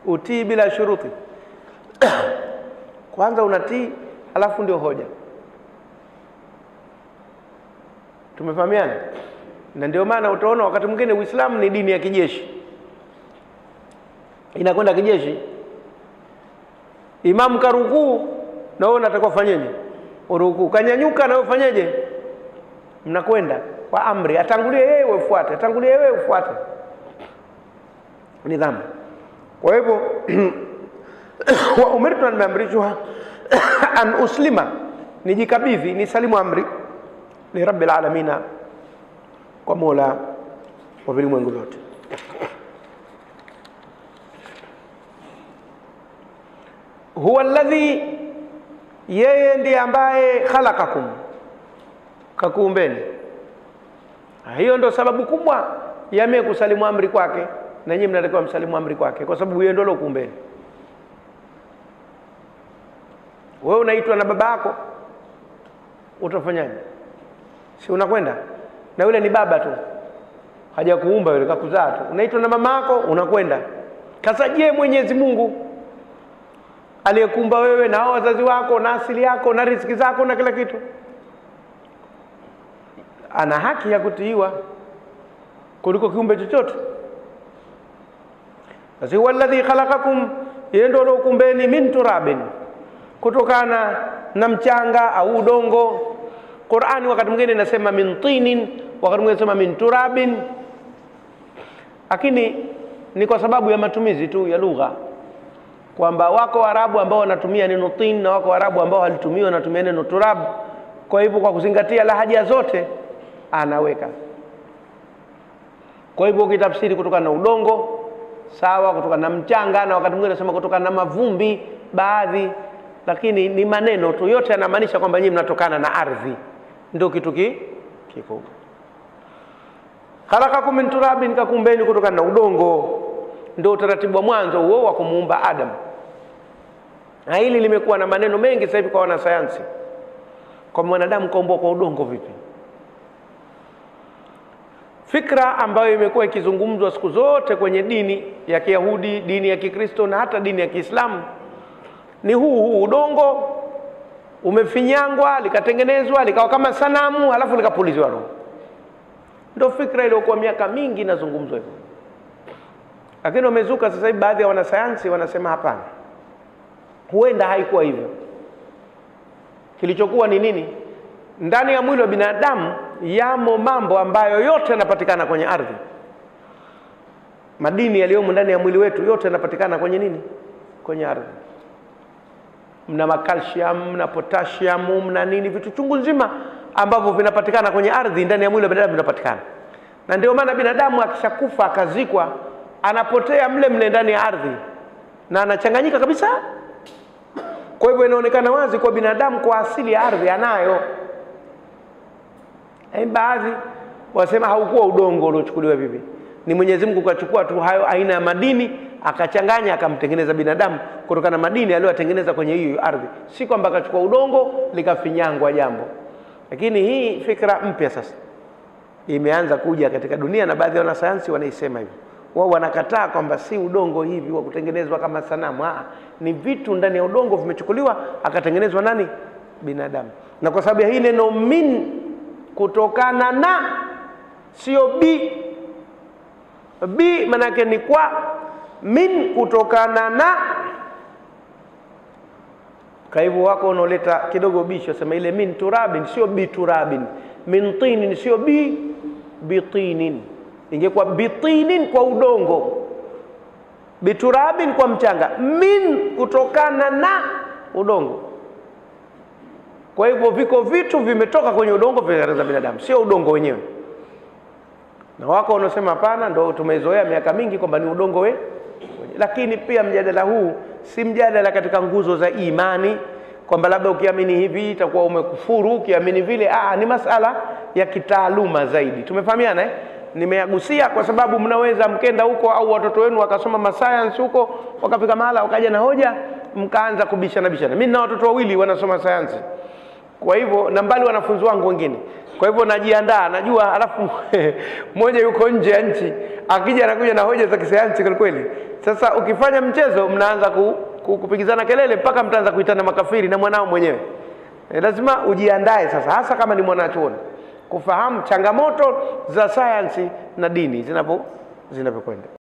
utii bila shuruti. Kwanza unatii alafu ndio hoja. Tumefahamiana? Na ndio maana utaona wakati mwingine Uislamu ni dini ya kijeshi. Inakwenda kijeshi. Imam karukuu na wewe unatakiwa ufanyeje? Urukuu. Kanyanyuka na wewe ufanyeje? Mnakwenda kwa amri. Atangulie yeye wewe ufuate, atangulie wewe ufuate. Nidhamu. Kwa hivyo wa umirtu, nimeamrishwa an uslima, nijikabidhi, nisalimu amri li rabbil alamin, kwa Mola wa vilimwengu vyote. Huwa alladhi, yeye ndiye ambaye khalaqakum, kakuumbeni. Hiyo ndio sababu kubwa ya mimi kusalimu amri kwake, na nyinyi mnatakiwa msalimu amri kwake, kwa sababu yeye ndio alokuumbeni. Wewe unaitwa na baba yako, utafanyaje? Si unakwenda na yule ni baba tu, hajakuumba yule, kakuzaa tu. Unaitwa na mama yako, unakwenda. Sasa je, Mwenyezi Mungu aliyekuumba wewe na wazazi wako na asili yako na riziki zako na kila kitu, ana haki ya kutiiwa kuliko kiumbe chochote. Basi huwa alladhi khalaqakum, yeye ndio alokuumbeni, min turabin, kutokana na mchanga au udongo. Qur'ani wakati mwingine inasema min tinin, wakati mwingine inasema min turabin, lakini ni kwa sababu ya matumizi tu ya lugha, kwamba wako Waarabu ambao wanatumia neno tin na wako Waarabu ambao halitumii wanatumia neno turab. Kwa hivyo kwa kuzingatia lahaja zote anaweka. Kwa hivyo ukitafsiri kutokana na udongo sawa, kutokana na mchanga, na wakati mwingine anasema kutokana na mavumbi baadhi, lakini ni maneno tu, yote yanamaanisha kwamba nyinyi mnatokana na ardhi. Ndio kitu kikubwa. Khalaqakum min turabin, kakumbeni kutokana na udongo. Ndio utaratibu wa mwanzo huo wa kumuumba Adam. Na hili limekuwa na maneno mengi sasa hivi kwa wanasayansi, kwa mwanadamu kaumbwa kwa udongo vipi. Fikra ambayo imekuwa ikizungumzwa siku zote kwenye dini ya Kiyahudi, dini ya Kikristo na hata dini ya Kiislamu ni huu udongo umefinyangwa, likatengenezwa, likawa kama sanamu, alafu likapulizwa roho. Ndio fikra iliyokuwa miaka mingi inazungumzwa hivyo. Lakini wamezuka sasa hivi baadhi ya wanasayansi wanasema hapana, huenda haikuwa hivyo. Kilichokuwa ni nini? Ndani ya mwili wa binadamu yamo mambo ambayo yote yanapatikana kwenye ardhi. Madini yaliyomo ndani ya mwili wetu yote yanapatikana kwenye nini? Kwenye ardhi. Mna makalsium, mna potassium, mna nini, vitu chungu nzima ambavyo vinapatikana kwenye ardhi, ndani ya mwili wa binadamu vinapatikana. Na ndio maana binadamu akishakufa akazikwa, anapotea mle ndani ya ardhi na anachanganyika kabisa. Kwa hivyo inaonekana wazi kwa binadamu kwa asili ya ardhi anayo. Baadhi wasema haukuwa udongo uliochukuliwa vipi, ni Mwenyezi Mungu kachukua tu hayo aina ya madini akachanganya akamtengeneza binadamu kutokana na madini aliyotengeneza kwenye hiyo ardhi. Si kwamba akachukua udongo likafinyangwa jambo. Lakini hii fikra mpya sasa imeanza kuja katika dunia, na baadhi ya wanasayansi wanaisema hivyo. Wao wanakataa kwamba si udongo hivi wa kutengenezwa kama sanamu. Ni vitu ndani ya udongo vimechukuliwa akatengenezwa nani? Binadamu. Na kwa sababu ya hii neno min, kutokana na, sio bi. Bi maana yake ni kwa, min kutokana na. Kwa hivyo wako unaoleta kidogo bisho, sema ile min turabin sio bi turabin, min tinin sio bi bitinin. Ingekuwa bitinin kwa udongo, biturabin kwa mchanga, min kutokana na udongo. Kwa hivyo viko vitu vimetoka kwenye udongo vya binadamu, sio udongo wenyewe. Na wako wanaosema hapana, ndio tumezoea miaka mingi kwamba ni udongo we. Lakini pia mjadala huu si mjadala katika nguzo za imani, kwamba labda ukiamini hivi itakuwa umekufuru, ukiamini vile. Ni masala ya kitaaluma zaidi. Tumefahamiana Nimeyagusia kwa sababu mnaweza mkenda huko au watoto wenu wakasoma masayansi huko, wakafika mahala wakaja na hoja, mkaanza kubishana. Mimi na watoto wawili wanasoma sayansi. Kwa hivyo na mbali wanafunzi wangu wengine. Kwa hivyo najiandaa, najua alafu mmoja yuko nje ya nchi, akija anakuja na hoja za kisayansi kweli kweli. Sasa ukifanya mchezo mnaanza kupigizana kelele mpaka mtaanza kuitana makafiri na mwanao mwenyewe. Lazima ujiandae sasa, hasa kama ni mwanachuoni, kufahamu changamoto za sayansi na dini zinavyokwenda.